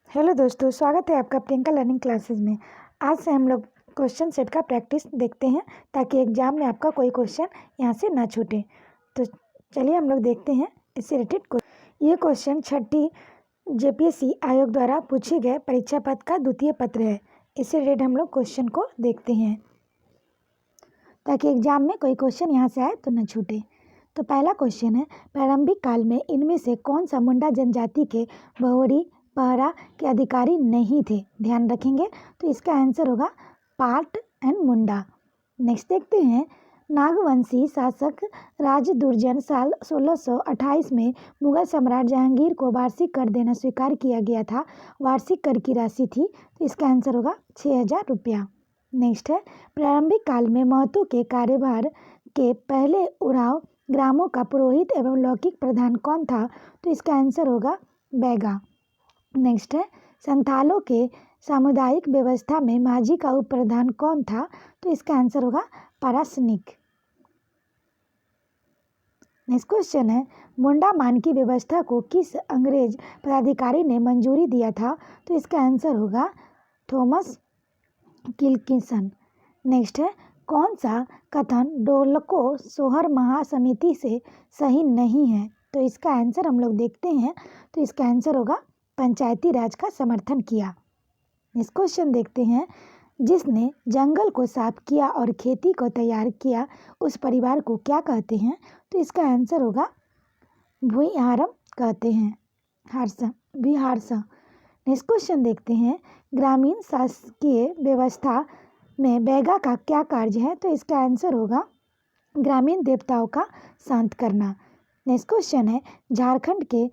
Hello दोस्तों, स्वागत है आपका प्रियंका लर्निंग क्लासेस में। आज से हम लोग क्वेश्चन सेट का प्रैक्टिस देखते हैं ताकि एग्जाम में आपका कोई क्वेश्चन यहाँ से ना छूटे। तो चलिए हम लोग देखते हैं इससे रिलेटेड क्वेश्चन। ये क्वेश्चन 6ठी जेपीएससी आयोग द्वारा पूछे गए परीक्षा पत्र का द्वितीय पत्र है। इससे रिलेटेड हम लोग क्वेश्चन को देखते हैं ताकि एग्जाम में कोई क्वेश्चन यहाँ से आए तो न छूटे। तो पहला क्वेश्चन है, प्रारंभिक काल में इनमें से कौन सा मुंडा जनजाति के बहुरी पहरा के अधिकारी नहीं थे? ध्यान रखेंगे तो इसका आंसर होगा पाट एंड मुंडा। नेक्स्ट देखते हैं, नागवंशी शासक राजदुर्जन साल 1628 में मुगल सम्राट जहांगीर को वार्षिक कर देना स्वीकार किया गया था। वार्षिक कर की राशि थी, तो इसका आंसर होगा 6000 रुपया। नेक्स्ट है, प्रारंभिक काल में महतो के कार्यभार के पहले उराव ग्रामों का पुरोहित एवं लौकिक प्रधान कौन था? तो इसका आंसर होगा बैगा। नेक्स्ट है, संथालों के सामुदायिक व्यवस्था में माझी का उप प्रधान कौन था? तो इसका आंसर होगा पारासनिक। नेक्स्ट क्वेश्चन है, मुंडा मान की व्यवस्था को किस अंग्रेज पदाधिकारी ने मंजूरी दिया था? तो इसका आंसर होगा थॉमस किल्किंसन। नेक्स्ट है, कौन सा कथन ढोलको सोहर महासमिति से सही नहीं है? तो इसका आंसर हम लोग देखते हैं, तो इसका आंसर होगा पंचायती राज का समर्थन किया। इस क्वेश्चन देखते हैं, जिसने जंगल को साफ किया और खेती को तैयार किया उस परिवार को क्या कहते हैं? तो इसका आंसर होगा भूइहारम कहते हैं, बिहारसा। नेक्स्ट क्वेश्चन देखते हैं, ग्रामीण शासकीय व्यवस्था में बैगा का क्या कार्य है? तो इसका आंसर होगा ग्रामीण देवताओं का शांत करना। नेक्स्ट क्वेश्चन है, झारखंड के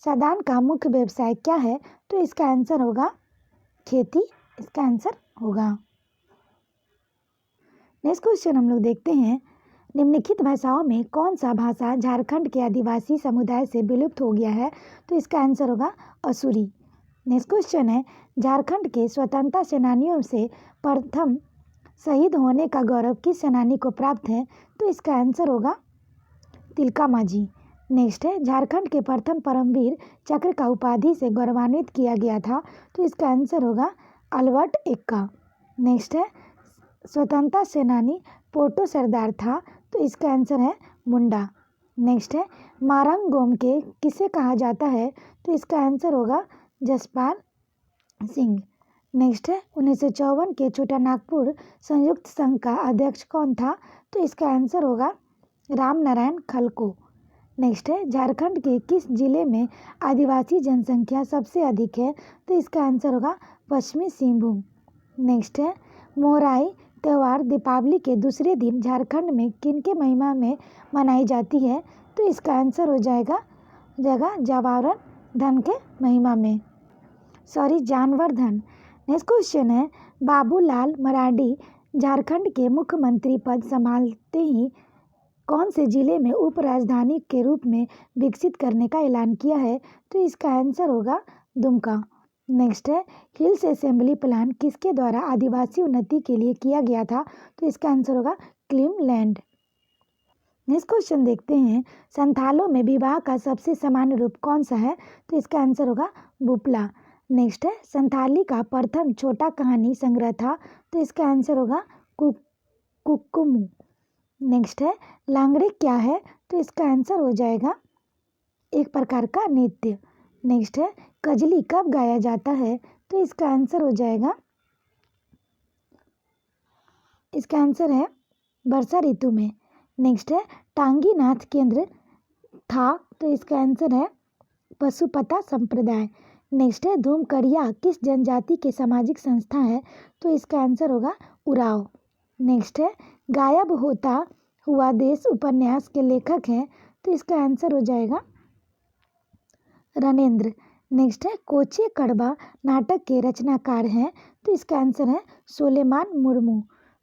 सदान का मुख्य व्यवसाय क्या है? तो इसका आंसर होगा खेती, इसका आंसर होगा। नेक्स्ट क्वेश्चन हम लोग देखते हैं, निम्नलिखित भाषाओं में कौन सा भाषा झारखंड के आदिवासी समुदाय से विलुप्त हो गया है? तो इसका आंसर होगा असुरी। नेक्स्ट क्वेश्चन है, झारखंड के स्वतंत्रता सेनानियों से प्रथम शहीद होने का गौरव किस सेनानी को प्राप्त है? तो इसका आंसर होगा तिलका मांझी। नेक्स्ट है, झारखंड के प्रथम परमवीर चक्र का उपाधि से गौरवान्वित किया गया था? तो इसका आंसर होगा अल्बर्ट एक्का। नेक्स्ट है, स्वतंत्रता सेनानी पोटो सरदार था? तो इसका आंसर है मुंडा। नेक्स्ट है, मारंग गोमके किसे कहा जाता है? तो इसका आंसर होगा जसपाल सिंह। नेक्स्ट है, 1954 के छोटा नागपुर संयुक्त संघ का अध्यक्ष कौन था? तो इसका आंसर होगा राम नारायण खलको। नेक्स्ट है, झारखंड के किस जिले में आदिवासी जनसंख्या सबसे अधिक है? तो इसका आंसर होगा पश्चिमी सिंहभूम। नेक्स्ट है, मोहराई त्यौहार दीपावली के दूसरे दिन झारखंड में किनके महिमा में मनाई जाती है? तो इसका आंसर हो जाएगा जवाहर धन के महिमा में, जानवर्धन। नेक्स्ट क्वेश्चन है, बाबूलाल मरांडी झारखंड के मुख्यमंत्री पद संभालते ही कौन से जिले में उप राजधानी के रूप में विकसित करने का ऐलान किया है? तो इसका आंसर होगा दुमका। नेक्स्ट है, हिल्स असेंबली प्लान किसके द्वारा आदिवासी उन्नति के लिए किया गया था? तो इसका आंसर होगा क्लीमलैंड। नेक्स्ट क्वेश्चन देखते हैं, संथालों में विवाह का सबसे सामान्य रूप कौन सा है? तो इसका आंसर होगा बुपला। नेक्स्ट है, संथाली का प्रथम छोटा कहानी संग्रह था? तो इसका आंसर होगा कुक्कुमू। नेक्स्ट है, लांगड़े क्या है? तो इसका आंसर हो जाएगा एक प्रकार का नृत्य। नेक्स्ट है, कजली कब गाया जाता है? तो इसका आंसर हो जाएगा, इसका आंसर है वर्षा ऋतु में। नेक्स्ट है, टांगीनाथ केंद्र था? तो इसका आंसर है पशुपता संप्रदाय। नेक्स्ट है, धूमकड़िया किस जनजाति के सामाजिक संस्था है? तो इसका आंसर होगा उराव। नेक्स्ट है, गायब होता हुआ देश उपन्यास के लेखक हैं? तो इसका आंसर हो जाएगा रणेंद्र। नेक्स्ट है, कोचे कड़वा नाटक के रचनाकार हैं? तो इसका आंसर है सोलेमान मुर्मू।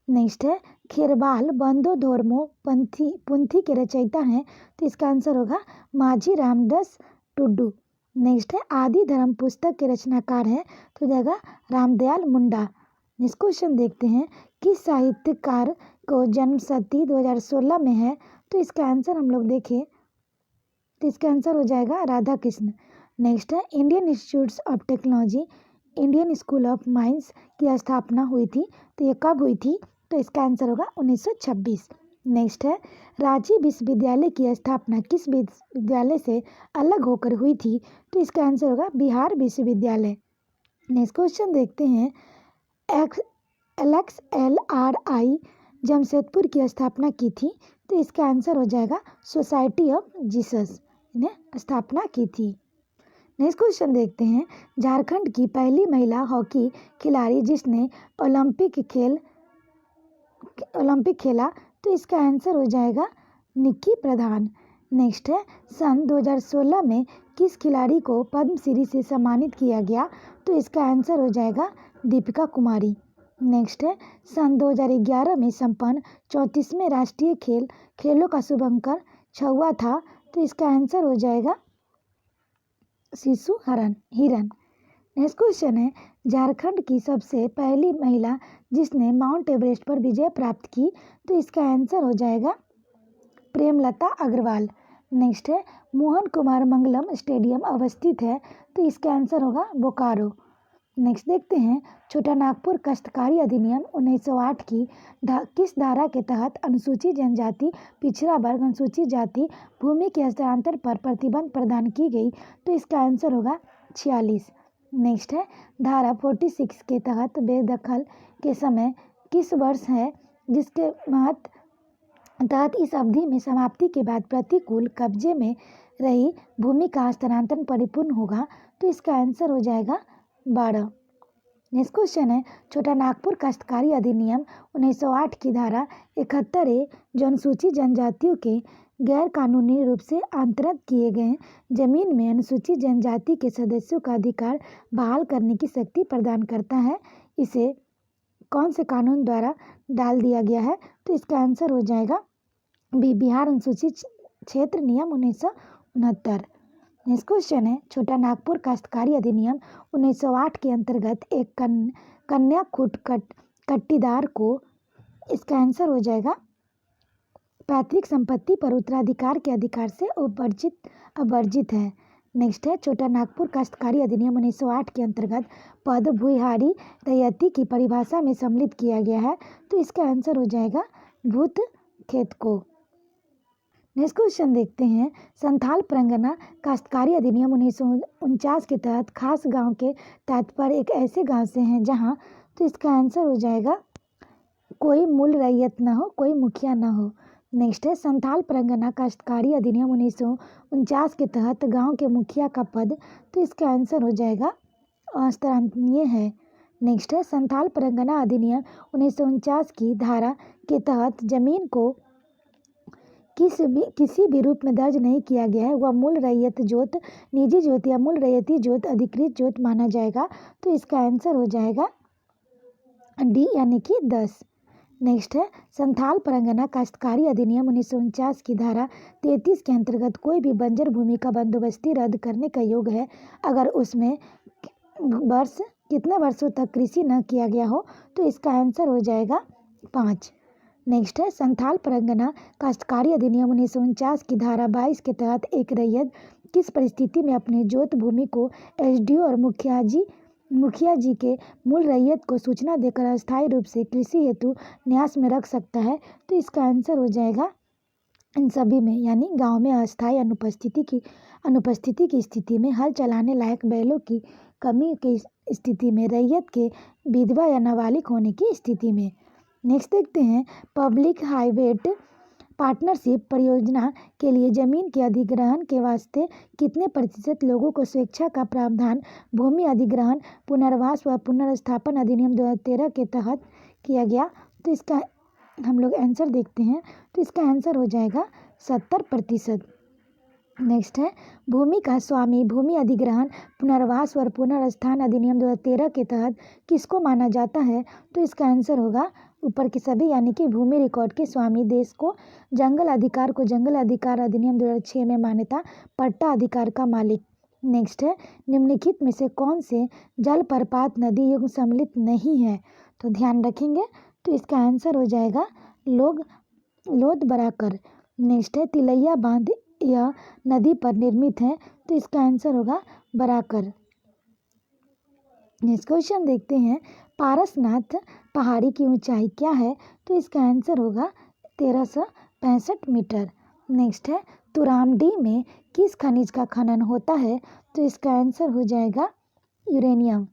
नेक्स्ट है, खेरबाल बंदो धोरमो पुंथी के रचयिता हैं? तो इसका आंसर होगा माझी रामदास टुड्डू। नेक्स्ट है, आदि धर्म पुस्तक के रचनाकार हैं? तो जाएगा रामदयाल मुंडा। नेक्स्ट क्वेश्चन देखते हैं, किस साहित्यकार को जन्मशती 2016 में है? तो इसका आंसर हम लोग देखें तो इसका आंसर हो जाएगा राधा कृष्ण। नेक्स्ट है Indian institutes of technology, Indian school of mines की स्थापना हुई थी, तो ये कब हुई थी? तो इसका आंसर होगा 1926। नेक्स्ट है रांची विश्वविद्यालय की स्थापना किस विश्वविद्यालय से अलग होकर हुई थी? तो इसका आंसर होगा बिहार विश्वविद्यालय। नेक्स्ट क्वेश्चन देखते हैं, LXLRI जमशेदपुर की स्थापना की थी, तो इसका आंसर हो जाएगा सोसाइटी ऑफ जीसस ने स्थापना की थी। नेक्स्ट क्वेश्चन देखते हैं, झारखंड की पहली महिला हॉकी खिलाड़ी जिसने ओलंपिक खेला, तो इसका आंसर हो जाएगा निक्की प्रधान। नेक्स्ट है सन 2016 में किस खिलाड़ी को पद्मश्री से सम्मानित किया गया? तो इसका आंसर हो जाएगा दीपिका कुमारी। नेक्स्ट है सन 2011 में संपन्न 34वें राष्ट्रीय खेलों का शुभंकर छुआ था, तो इसका आंसर हो जाएगा शिशु हिरन। नेक्स्ट क्वेश्चन है, झारखंड की सबसे पहली महिला जिसने माउंट एवरेस्ट पर विजय प्राप्त की, तो इसका आंसर हो जाएगा प्रेमलता अग्रवाल। नेक्स्ट है मोहन कुमार मंगलम स्टेडियम अवस्थित है, तो इसका आंसर होगा बोकारो। नेक्स्ट देखते हैं, छोटा नागपुर काश्तकारी अधिनियम 1908 की किस धारा के तहत अनुसूचित जनजाति, पिछड़ा वर्ग, अनुसूचित जाति भूमि के हस्तांतरण पर प्रतिबंध प्रदान की गई? तो इसका आंसर होगा 46। नेक्स्ट है धारा 46 के तहत बेदखल के समय किस वर्ष है जिसके तहत इस अवधि में समाप्ति के बाद प्रतिकूल कब्जे में रही भूमि का हस्तांतरण परिपूर्ण होगा? तो इसका आंसर हो जाएगा 12। नेक्स्ट क्वेश्चन है, छोटा नागपुर काश्तकारी अधिनियम 1908 की धारा 71A जो अनुसूचित जनजातियों के गैर कानूनी रूप से अंतरित किए गए जमीन में अनुसूचित जनजाति के सदस्यों का अधिकार बहाल करने की शक्ति प्रदान करता है, इसे कौन से कानून द्वारा डाल दिया गया है? तो इसका आंसर हो जाएगा बिहार अनुसूचित क्षेत्र नियम 1969। नेक्स्ट क्वेश्चन है, छोटा नागपुर काश्तकारी अधिनियम 1908 के अंतर्गत एक कन्या खूट कट्टीदार को, इसका आंसर हो जाएगा पैतृक संपत्ति पर उत्तराधिकार के अधिकार से अवर्जित है। नेक्स्ट है, छोटा नागपुर काश्तकारी अधिनियम 1908 के अंतर्गत पद भूहारी रैयती की परिभाषा में सम्मिलित किया गया है, तो इसका आंसर हो जाएगा भूत खेत को। नेक्स्ट क्वेश्चन देखते हैं, संथाल परगना काश्तकारी अधिनियम 1949 के तहत खास गांव के तात्पर्य एक ऐसे गांव से हैं जहां, तो इसका आंसर हो जाएगा कोई मूल रैयत न हो, कोई मुखिया न हो। नेक्स्ट है, संथाल परगना काश्तकारी अधिनियम 1949 के तहत गांव के मुखिया का पद, तो इसका आंसर हो जाएगा अस्थानीय है। नेक्स्ट है, संथाल परगना अधिनियम 1949 की धारा के तहत जमीन को किसी भी रूप में दर्ज नहीं किया गया है, वह मूल रैयत जोत, निजी जोत या मूल रैयती जोत, अधिकृत जोत माना जाएगा, तो इसका आंसर हो जाएगा डी यानी कि 10। नेक्स्ट है, संथाल परगना काश्तकारी अधिनियम 1949 की धारा 33 के अंतर्गत कोई भी बंजर भूमि का बंदोबस्ती रद्द करने का योग है अगर उसमें कितने वर्षों तक कृषि न किया गया हो, तो इसका आंसर हो जाएगा 5। नेक्स्ट है, संथाल परगना काश्तकारी अधिनियम 1949 की धारा 22 के तहत एक रैयत किस परिस्थिति में अपने जोत भूमि को एसडीओ और मुखिया जी के मूल रैयत को सूचना देकर अस्थायी रूप से कृषि हेतु न्यास में रख सकता है? तो इसका आंसर हो जाएगा इन सभी में, यानी गांव में अस्थायी अनुपस्थिति की स्थिति में, हल चलाने लायक बैलों की कमी की स्थिति में, रैयत के विधवा या नाबालिग होने की स्थिति में। नेक्स्ट देखते हैं, पब्लिक हाईवे पार्टनरशिप परियोजना के लिए जमीन के अधिग्रहण के वास्ते कितने प्रतिशत लोगों को स्वेच्छा का प्रावधान भूमि अधिग्रहण पुनर्वास व पुनर्स्थापन अधिनियम 2013 के तहत किया गया? तो इसका हम लोग आंसर देखते हैं, तो इसका आंसर हो जाएगा 70%। नेक्स्ट है, भूमि का स्वामी भूमि अधिग्रहण पुनर्वास व पुनर्स्थान अधिनियम 2013 के तहत किसको माना जाता है? तो इसका आंसर होगा ऊपर के सभी, यानी कि भूमि रिकॉर्ड के स्वामी। देश को जंगल अधिकार को जंगल अधिकार अधिनियम 2006 में मान्यता, पट्टा अधिकार का मालिक। नेक्स्ट है, निम्नलिखित में से कौन से जल प्रपात नदी युग्म सम्मिलित नहीं है? तो ध्यान रखेंगे, तो इसका आंसर हो जाएगा लोध बराकर। नेक्स्ट है, तिलैया बांध यह नदी पर निर्मित है, तो इसका आंसर होगा बराकर। नेक्स्ट क्वेश्चन देखते हैं, पारसनाथ पहाड़ी की ऊंचाई क्या है? तो इसका आंसर होगा 1365 मीटर। नेक्स्ट है, तुरामडी में किस खनिज का खनन होता है? तो इसका आंसर हो जाएगा यूरेनियम।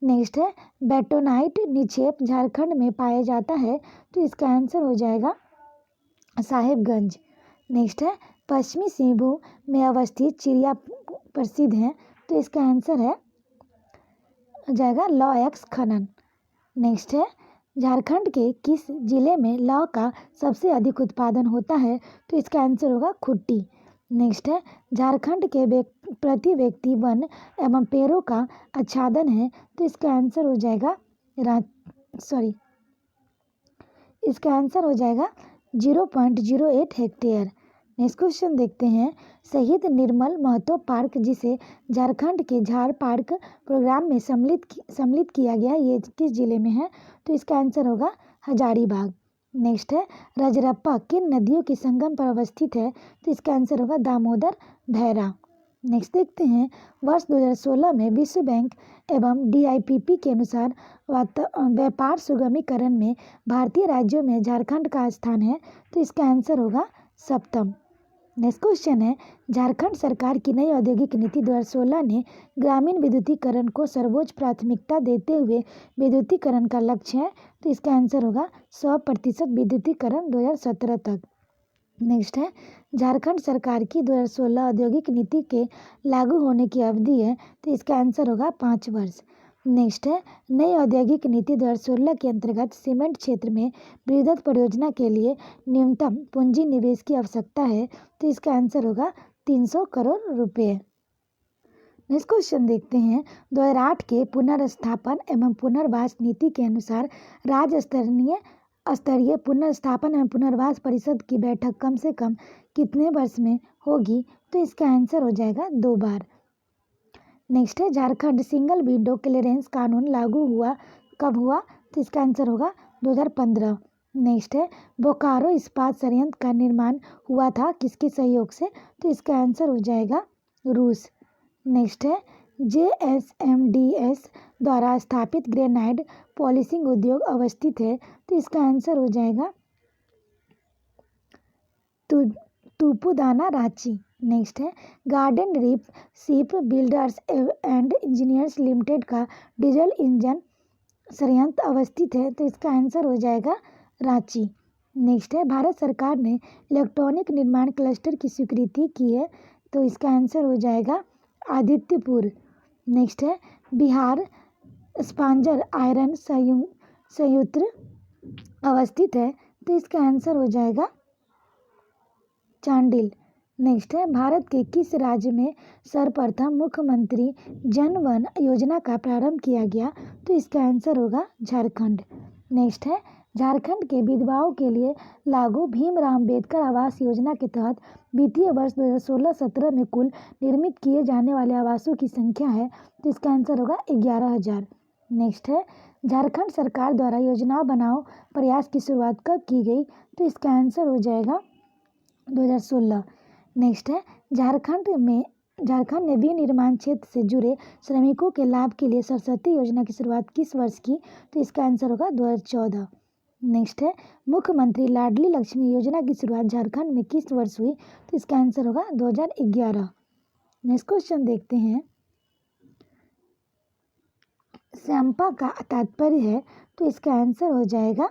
नेक्स्ट है, बेटोनाइट निक्षेप झारखंड में पाया जाता है, तो इसका आंसर हो जाएगा साहेबगंज। नेक्स्ट है, पश्चिमी सिंहभूम में अवस्थित चिड़िया प्रसिद्ध है, तो इसका आंसर है हो जाएगा लॉ एक्स खनन। नेक्स्ट है, झारखंड के किस जिले में लौह का सबसे अधिक उत्पादन होता है? तो इसका आंसर होगा खूंटी। नेक्स्ट है, झारखंड के प्रति व्यक्ति वन एवं पेड़ों का आच्छादन है, तो इसका आंसर हो जाएगा इसका आंसर हो जाएगा 0.08 हेक्टेयर। नेक्स्ट क्वेश्चन देखते हैं, शहीद निर्मल महतो पार्क जिसे झारखंड के झार पार्क प्रोग्राम में सम्मिलित किया गया, ये किस जिले में है? तो इसका आंसर होगा हजारीबाग। नेक्स्ट है, रजरप्पा किन नदियों के संगम पर अवस्थित है? तो इसका आंसर होगा दामोदर भैरा। नेक्स्ट देखते हैं, वर्ष 2016 में विश्व बैंक एवं DIPP के अनुसार व्यापार सुगमीकरण में भारतीय राज्यों में झारखंड का स्थान है, तो इसका आंसर होगा 7म। नेक्स्ट क्वेश्चन है, झारखंड सरकार की नई औद्योगिक नीति 2016 ने ग्रामीण विद्युतीकरण को सर्वोच्च प्राथमिकता देते हुए विद्युतीकरण का लक्ष्य है, तो इसका आंसर होगा 100% विद्युतीकरण 2017 तक। नेक्स्ट है, झारखंड सरकार की 2016 औद्योगिक नीति के लागू होने की अवधि है, तो इसका आंसर होगा 5 वर्ष। नेक्स्ट है, नई औद्योगिक नीति 2016 के अंतर्गत सीमेंट क्षेत्र में बृहद परियोजना के लिए न्यूनतम पूंजी निवेश की आवश्यकता है, तो इसका आंसर होगा 300 करोड़ रुपये। नेक्स्ट क्वेश्चन देखते हैं, 2008 के पुनर्स्थापन एवं पुनर्वास नीति के अनुसार राज्य स्तरीय पुनर्स्थापन एवं पुनर्वास परिषद की बैठक कम से कम कितने वर्ष में होगी? तो इसका आंसर हो जाएगा 2 बार। नेक्स्ट है, झारखंड सिंगल विंडो क्लियरेंस कानून लागू हुआ कब हुआ? तो इसका आंसर होगा 2015। नेक्स्ट है, बोकारो इस्पात संयंत्र का निर्माण हुआ था किसके सहयोग से? तो इसका आंसर हो जाएगा रूस। नेक्स्ट है, JSMDS द्वारा स्थापित ग्रेनाइट पॉलिशिंग उद्योग अवस्थित है, तो इसका आंसर हो जाएगा तुपुदाना रांची। नेक्स्ट है, garden reef ship builders and engineers limited का डीजल इंजन संयंत्र अवस्थित है, तो इसका आंसर हो जाएगा रांची। नेक्स्ट है, भारत सरकार ने इलेक्ट्रॉनिक निर्माण क्लस्टर की स्वीकृति की है, तो इसका आंसर हो जाएगा आदित्यपुर। नेक्स्ट है, बिहार स्पांजर आयरन संयंत्र अवस्थित है, तो इसका आंसर हो जाएगा चांडिल। नेक्स्ट है, भारत के किस राज्य में सर्वप्रथम मुख्यमंत्री जन वन योजना का प्रारंभ किया गया? तो इसका आंसर होगा झारखंड। नेक्स्ट है, झारखंड के विधवाओं के लिए लागू भीमराव अम्बेडकर आवास योजना के तहत वित्तीय वर्ष 2016-17 में कुल निर्मित किए जाने वाले आवासों की संख्या है, तो इसका आंसर होगा 11,000। नेक्स्ट है, झारखंड सरकार द्वारा योजना बनाओ प्रयास की शुरुआत कब की गई? तो इसका आंसर हो जाएगा 2016। नेक्स्ट है, झारखंड ने विनिर्माण क्षेत्र से जुड़े श्रमिकों के लाभ के लिए सरस्वती योजना की शुरुआत किस वर्ष की? तो इसका आंसर होगा 2014। नेक्स्ट है, मुख्यमंत्री लाडली लक्ष्मी योजना की शुरुआत झारखंड में किस वर्ष हुई? तो इसका आंसर होगा 2011। नेक्स्ट क्वेश्चन देखते हैं, सैम्पा का तात्पर्य है, तो इसका आंसर हो जाएगा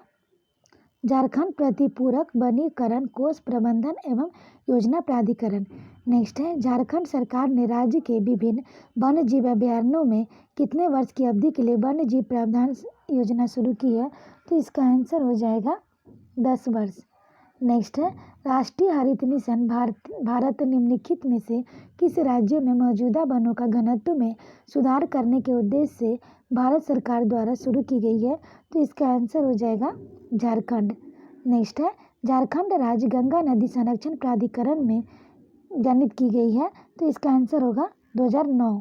झारखंड प्रतिपूरक वनीकरण कोष प्रबंधन एवं योजना प्राधिकरण। नेक्स्ट है, झारखंड सरकार ने राज्य के विभिन्न वन्य जीव अभयारण्यों में कितने वर्ष की अवधि के लिए वन्य जीव प्रावधान योजना शुरू की है? तो इसका आंसर हो जाएगा 10 वर्ष। नेक्स्ट है, राष्ट्रीय हरित मिशन भारत निम्नलिखित में से किस राज्य में मौजूदा वनों का घनत्व में सुधार करने के उद्देश्य से भारत सरकार द्वारा शुरू की गई है? तो इसका आंसर हो जाएगा झारखंड। नेक्स्ट है, झारखंड राज्य गंगा नदी संरक्षण प्राधिकरण में गठित की गई है, तो इसका आंसर होगा 2009।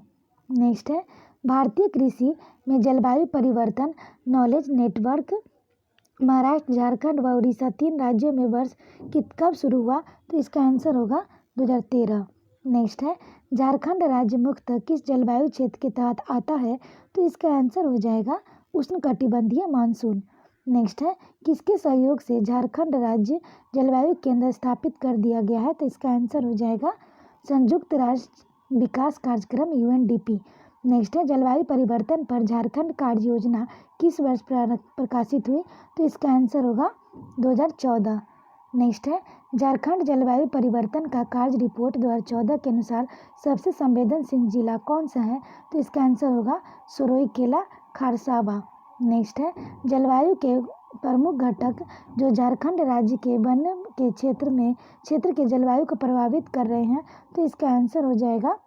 नेक्स्ट है, भारतीय कृषि में जलवायु परिवर्तन नॉलेज नेटवर्क महाराष्ट्र, झारखंड व उड़ीसा 3 राज्यों में वर्ष कब शुरू हुआ? तो इसका आंसर होगा 2013। नेक्स्ट है झारखंड राज्य मुख्यतः किस जलवायु क्षेत्र के तहत आता है, तो इसका आंसर हो जाएगा उष्णकटिबंधीय मानसून। नेक्स्ट है किसके सहयोग से झारखंड राज्य जलवायु केंद्र स्थापित कर दिया गया है, तो इसका आंसर हो जाएगा संयुक्त राष्ट्र विकास कार्यक्रम यूएनडीपी। नेक्स्ट है जलवायु परिवर्तन पर झारखंड कार्य योजना किस वर्ष प्रकाशित हुई, तो इसका आंसर होगा 2014। नेक्स्ट है झारखंड जलवायु परिवर्तन का कार्य रिपोर्ट 2014 के अनुसार सबसे संवेदनशील जिला कौन सा है, तो इसका आंसर होगा सरायकेला खरसावां। नेक्स्ट है जलवायु के प्रमुख घटक जो झारखंड राज्य के वन के क्षेत्र के जलवायु को प्रभावित कर रहे हैं, तो इसका आंसर हो जाएगा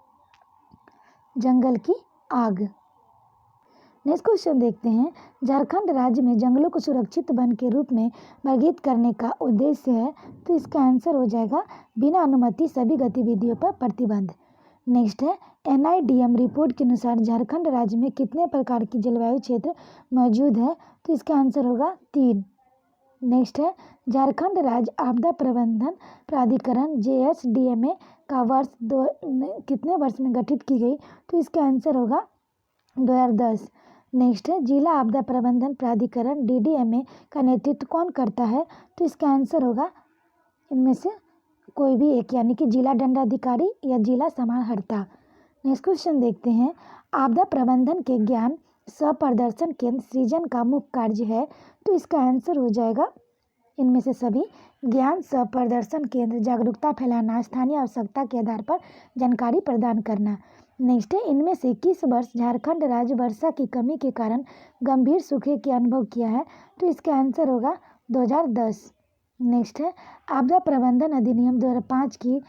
जंगल की आग। नेक्स्ट क्वेश्चन देखते हैं झारखंड राज्य में जंगलों को सुरक्षित वन के रूप में वर्गीकृत करने का उद्देश्य है, तो इसका आंसर हो जाएगा बिना अनुमति सभी गतिविधियों पर प्रतिबंध। नेक्स्ट है एनआईडीएम रिपोर्ट के अनुसार झारखंड राज्य में कितने प्रकार की जलवायु क्षेत्र मौजूद है, तो इसका आंसर होगा 3। नेक्स्ट है झारखंड राज्य आपदा प्रबंधन प्राधिकरण JSDMA का कितने वर्ष में गठित की गई, तो इसका आंसर होगा 2010। नेक्स्ट है जिला आपदा प्रबंधन प्राधिकरण DDMA का नेतृत्व कौन करता है, तो इसका आंसर होगा इनमें से कोई भी एक, यानी कि जिला दंडाधिकारी या जिला समाहर्ता। नेक्स्ट क्वेश्चन देखते हैं आपदा प्रबंधन के ज्ञान प्रदर्शन केंद्र सृजन का मुख्य कार्य है, तो इसका आंसर हो जाएगा इनमें से सभी। ज्ञान प्रदर्शन केंद्र जागरूकता फैलाना, स्थानीय आवश्यकता के आधार पर जानकारी प्रदान करना। नेक्स्ट है इनमें से किस वर्ष झारखंड राज्य वर्षा की कमी के कारण गंभीर सूखे के अनुभव किया है, तो इसका आंसर होगा 2010। नेक्स्ट है आपदा प्रबंधन अधिनियम 2005 की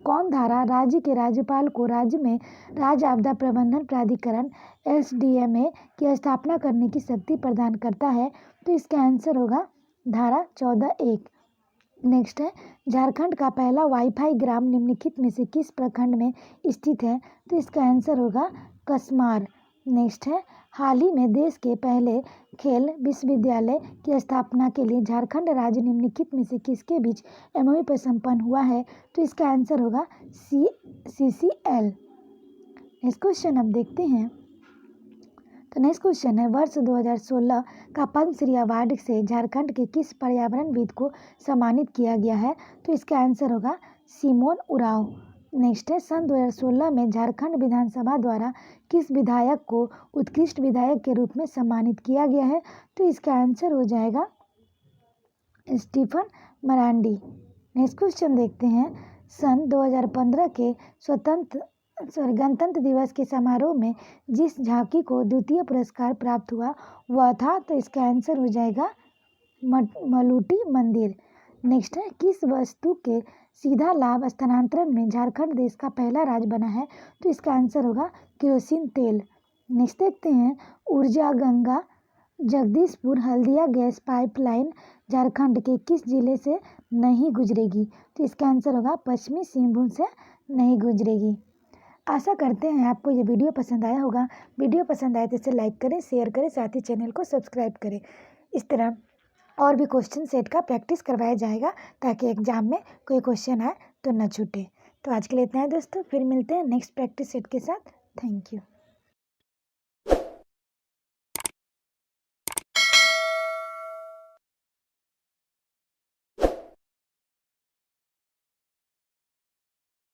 कौन धारा राज्य के राज्यपाल को राज्य में राज्य आपदा प्रबंधन प्राधिकरण SDMA की स्थापना करने की शक्ति प्रदान करता है, तो इसका आंसर होगा धारा 14(1). नेक्स्ट है झारखंड का पहला वाईफाई ग्राम निम्नलिखित में से किस प्रखंड में स्थित है, तो इसका आंसर होगा कसमार। नेक्स्ट है हाल ही में देश के पहले खेल विश्वविद्यालय की स्थापना के लिए झारखंड राज्य निम्नलिखित में से किसके बीच MOU पर संपन्न हुआ है, तो इसका आंसर होगा CCL। नेक्स्ट क्वेश्चन अब देखते हैं, तो नेक्स्ट क्वेश्चन है वर्ष 2016 का पद्मश्री अवार्ड से झारखंड के किस पर्यावरणविद को सम्मानित किया गया है, तो इसका आंसर होगा सिमोन उरांव। नेक्स्ट है सन 2016 में झारखंड विधानसभा द्वारा किस विधायक को उत्कृष्ट विधायक के रूप में सम्मानित किया गया है, तो इसका आंसर हो जाएगा स्टीफन मरांडी। नेक्स्ट क्वेश्चन देखते हैं सन 2015 के गणतंत्र दिवस के समारोह में जिस झांकी को द्वितीय पुरस्कार प्राप्त हुआ वह था, तो इसका आंसर हो जाएगा मलूटी मंदिर। नेक्स्ट है किस वस्तु के सीधा लाभ स्थानांतरण में झारखंड देश का पहला राज्य बना है, तो इसका आंसर होगा केरोसिन तेल। नेक्स्ट देखते हैं ऊर्जा गंगा जगदीशपुर हल्दिया गैस पाइपलाइन झारखंड के किस जिले से नहीं गुजरेगी, तो इसका आंसर होगा पश्चिमी सिंहभूम से नहीं गुजरेगी। आशा करते हैं आपको ये वीडियो पसंद आया होगा। वीडियो पसंद आए तो इसे लाइक करें, शेयर करें, साथ ही चैनल को सब्सक्राइब करें। इस तरह और भी क्वेश्चन सेट का प्रैक्टिस करवाया जाएगा ताकि एग्जाम में कोई क्वेश्चन आए तो न छूटे। तो आज के लिए इतना है दोस्तों, फिर मिलते हैं नेक्स्ट प्रैक्टिस सेट के साथ। Thank you.